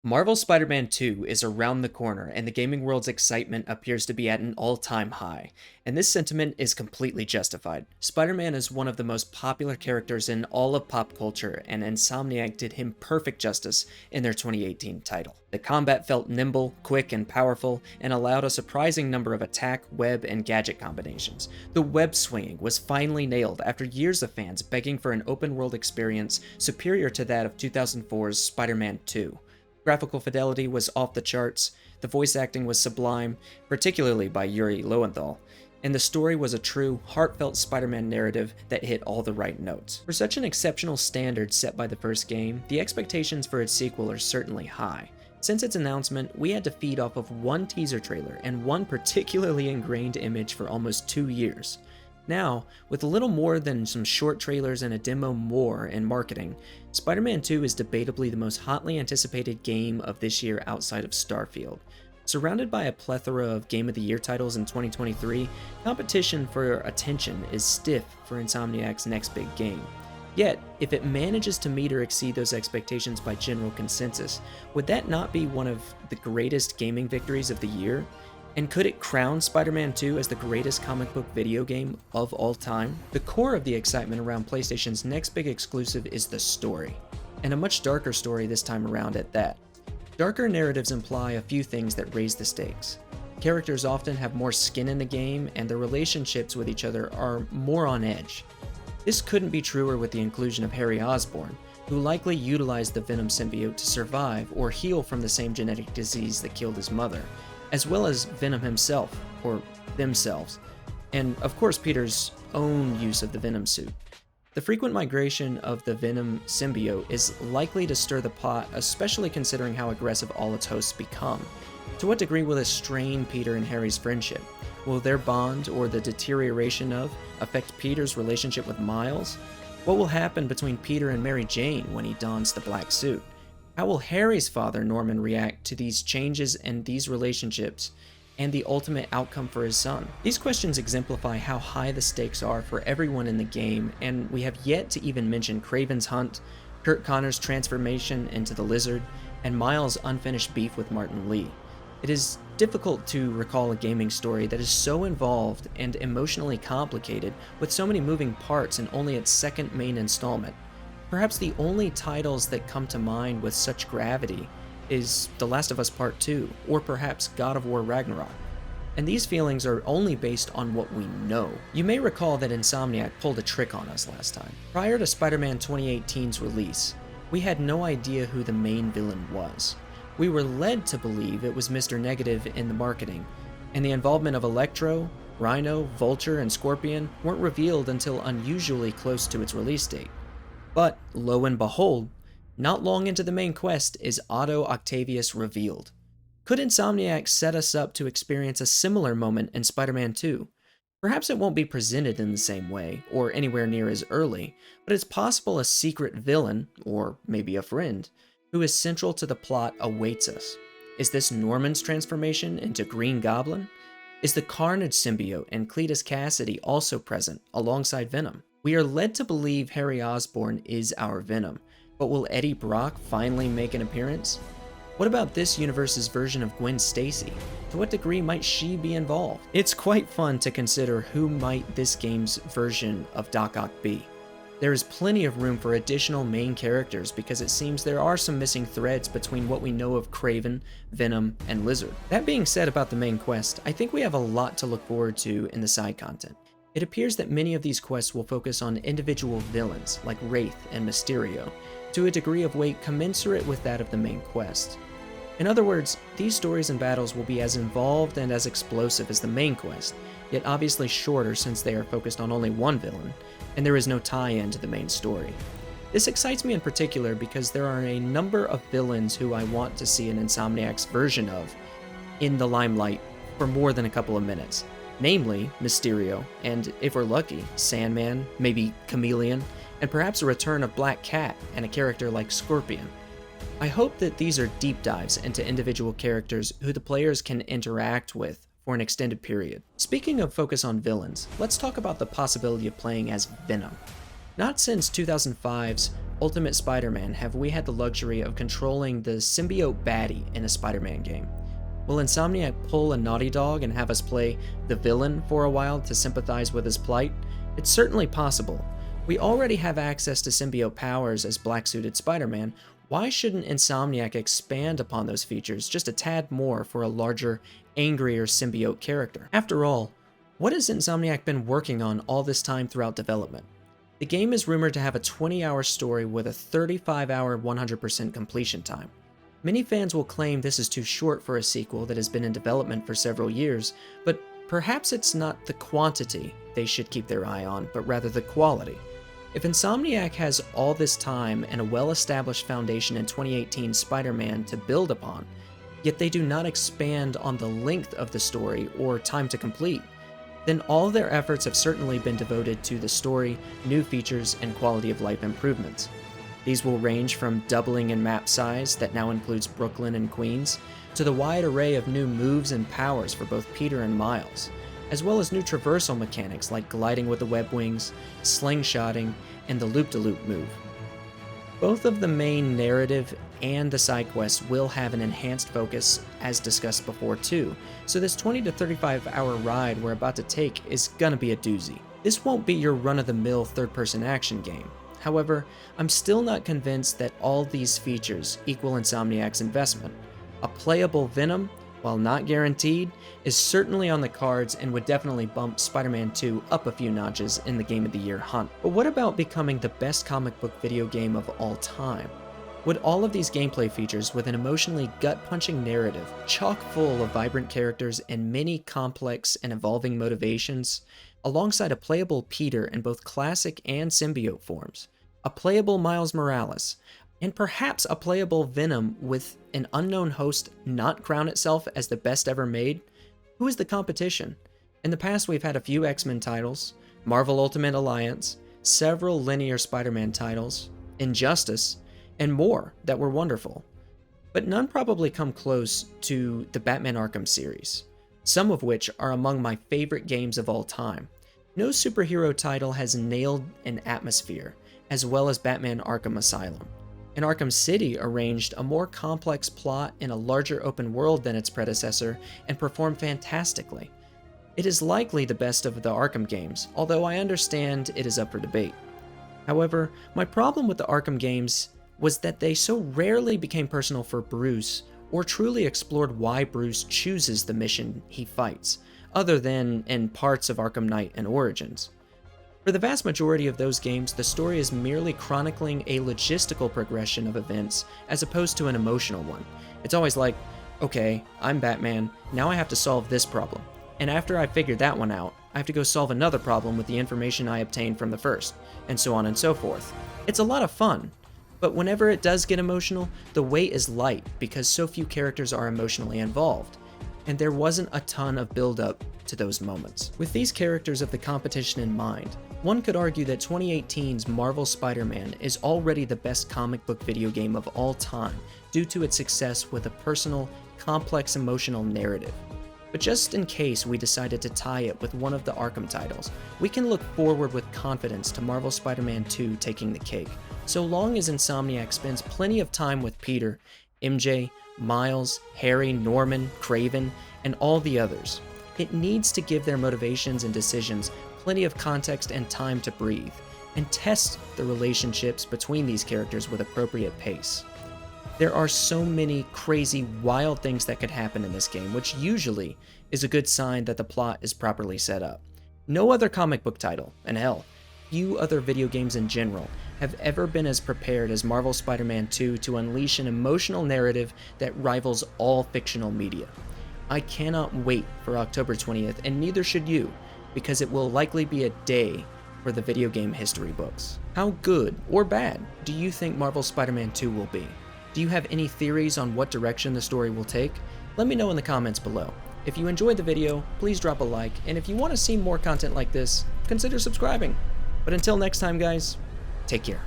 Marvel's Spider-Man 2 is around the corner, and the gaming world's excitement appears to be at an all-time high. And this sentiment is completely justified. Spider-Man is one of the most popular characters in all of pop culture, and Insomniac did him perfect justice in their 2018 title. The combat felt nimble, quick, and powerful, and allowed a surprising number of attack, web, and gadget combinations. The web swinging was finally nailed after years of fans begging for an open-world experience superior to that of 2004's Spider-Man 2. Graphical fidelity was off the charts, the voice acting was sublime, particularly by Yuri Lowenthal, and the story was a true, heartfelt Spider-Man narrative that hit all the right notes. For such an exceptional standard set by the first game, the expectations for its sequel are certainly high. Since its announcement, we had to feed off of one teaser trailer and one particularly ingrained image for almost 2 years. Now, with a little more than some short trailers and a demo more in marketing, Spider-Man 2 is debatably the most hotly anticipated game of this year outside of Starfield. Surrounded by a plethora of Game of the Year titles in 2023, competition for attention is stiff for Insomniac's next big game. Yet, if it manages to meet or exceed those expectations by general consensus, would that not be one of the greatest gaming victories of the year? And could it crown Spider-Man 2 as the greatest comic book video game of all time? The core of the excitement around PlayStation's next big exclusive is the story, and a much darker story this time around at that. Darker narratives imply a few things that raise the stakes. Characters often have more skin in the game, and their relationships with each other are more on edge. This couldn't be truer with the inclusion of Harry Osborn, who likely utilized the Venom symbiote to survive or heal from the same genetic disease that killed his mother, as well as Venom himself, or themselves, and of course Peter's own use of the Venom suit. The frequent migration of the Venom symbiote is likely to stir the pot, especially considering how aggressive all its hosts become. To what degree will this strain Peter and Harry's friendship? Will their bond, or the deterioration of, affect Peter's relationship with Miles? What will happen between Peter and Mary Jane when he dons the black suit? How will Harry's father, Norman, react to these changes and these relationships, and the ultimate outcome for his son? These questions exemplify how high the stakes are for everyone in the game, and we have yet to even mention Kraven's hunt, Kurt Connor's transformation into the Lizard, and Miles' unfinished beef with Martin Lee. It is difficult to recall a gaming story that is so involved and emotionally complicated with so many moving parts in only its second main installment. Perhaps the only titles that come to mind with such gravity is The Last of Us Part 2, or perhaps God of War Ragnarok. And these feelings are only based on what we know. You may recall that Insomniac pulled a trick on us last time. Prior to Spider-Man 2018's release, we had no idea who the main villain was. We were led to believe it was Mr. Negative in the marketing, and the involvement of Electro, Rhino, Vulture, and Scorpion weren't revealed until unusually close to its release date. But, lo and behold, not long into the main quest is Otto Octavius revealed. Could Insomniac set us up to experience a similar moment in Spider-Man 2? Perhaps it won't be presented in the same way, or anywhere near as early, but it's possible a secret villain, or maybe a friend, who is central to the plot awaits us. Is this Norman's transformation into Green Goblin? Is the Carnage symbiote and Cletus Cassidy also present, alongside Venom? We are led to believe Harry Osborn is our Venom, but will Eddie Brock finally make an appearance? What about this universe's version of Gwen Stacy? To what degree might she be involved? It's quite fun to consider who might this game's version of Doc Ock be. There is plenty of room for additional main characters because it seems there are some missing threads between what we know of Kraven, Venom, and Lizard. That being said about the main quest, I think we have a lot to look forward to in the side content. It appears that many of these quests will focus on individual villains, like Wraith and Mysterio, to a degree of weight commensurate with that of the main quest. In other words, these stories and battles will be as involved and as explosive as the main quest, yet obviously shorter since they are focused on only one villain, and there is no tie-in to the main story. This excites me in particular because there are a number of villains who I want to see an Insomniac's version of in the limelight for more than a couple of minutes. Namely, Mysterio, and if we're lucky, Sandman, maybe Chameleon, and perhaps a return of Black Cat and a character like Scorpion. I hope that these are deep dives into individual characters who the players can interact with for an extended period. Speaking of focus on villains, let's talk about the possibility of playing as Venom. Not since 2005's Ultimate Spider-Man have we had the luxury of controlling the symbiote baddie in a Spider-Man game. Will Insomniac pull a Naughty Dog and have us play the villain for a while to sympathize with his plight? It's certainly possible. We already have access to symbiote powers as black-suited Spider-Man. Why shouldn't Insomniac expand upon those features just a tad more for a larger, angrier symbiote character? After all, what has Insomniac been working on all this time throughout development? The game is rumored to have a 20-hour story with a 35-hour 100% completion time. Many fans will claim this is too short for a sequel that has been in development for several years, but perhaps it's not the quantity they should keep their eye on, but rather the quality. If Insomniac has all this time and a well-established foundation in 2018's Spider-Man to build upon, yet they do not expand on the length of the story or time to complete, then all their efforts have certainly been devoted to the story, new features, and quality of life improvements. These will range from doubling in map size that now includes Brooklyn and Queens, to the wide array of new moves and powers for both Peter and Miles, as well as new traversal mechanics like gliding with the web wings, slingshotting, and the loop-de-loop move. Both of the main narrative and the side quests will have an enhanced focus, as discussed before too, so this 20 to 35 hour ride we're about to take is gonna be a doozy. This won't be your run-of-the-mill third-person action game. However, I'm still not convinced that all these features equal Insomniac's investment. A playable Venom, while not guaranteed, is certainly on the cards and would definitely bump Spider-Man 2 up a few notches in the Game of the Year hunt. But what about becoming the best comic book video game of all time? Would all of these gameplay features with an emotionally gut-punching narrative, chock full of vibrant characters and many complex and evolving motivations, alongside a playable Peter in both classic and symbiote forms, a playable Miles Morales, and perhaps a playable Venom with an unknown host not crown itself as the best ever made? Who is the competition? In the past, we've had a few X-Men titles, Marvel Ultimate Alliance, several linear Spider-Man titles, Injustice, and more that were wonderful. But none probably come close to the Batman Arkham series, some of which are among my favorite games of all time. No superhero title has nailed an atmosphere as well as Batman Arkham Asylum. And Arkham City arranged a more complex plot in a larger open world than its predecessor and performed fantastically. It is likely the best of the Arkham games, although I understand it is up for debate. However, my problem with the Arkham games was that they so rarely became personal for Bruce or truly explored why Bruce chooses the mission he fights, other than in parts of Arkham Knight and Origins. For the vast majority of those games, the story is merely chronicling a logistical progression of events as opposed to an emotional one. It's always like, okay, I'm Batman, now I have to solve this problem. And after I figured that one out, I have to go solve another problem with the information I obtained from the first, and so on and so forth. It's a lot of fun, but whenever it does get emotional, the weight is light because so few characters are emotionally involved, and there wasn't a ton of build-up to those moments. With these characters of the competition in mind, one could argue that 2018's Marvel Spider-Man is already the best comic book video game of all time due to its success with a personal, complex emotional narrative. But just in case we decided to tie it with one of the Arkham titles, we can look forward with confidence to Marvel Spider-Man 2 taking the cake, so long as Insomniac spends plenty of time with Peter, MJ, Miles, Harry, Norman, Craven, and all the others. It needs to give their motivations and decisions plenty of context and time to breathe, and test the relationships between these characters with appropriate pace. There are so many crazy, wild things that could happen in this game, which usually is a good sign that the plot is properly set up. No other comic book title, and hell, few other video games in general, have ever been as prepared as Marvel Spider-Man 2 to unleash an emotional narrative that rivals all fictional media. I cannot wait for October 20th, and neither should you, because it will likely be a day for the video game history books. How good or bad do you think Marvel Spider-Man 2 will be? Do you have any theories on what direction the story will take? Let me know in the comments below. If you enjoyed the video, please drop a like, and if you want to see more content like this, consider subscribing. But until next time guys, take care.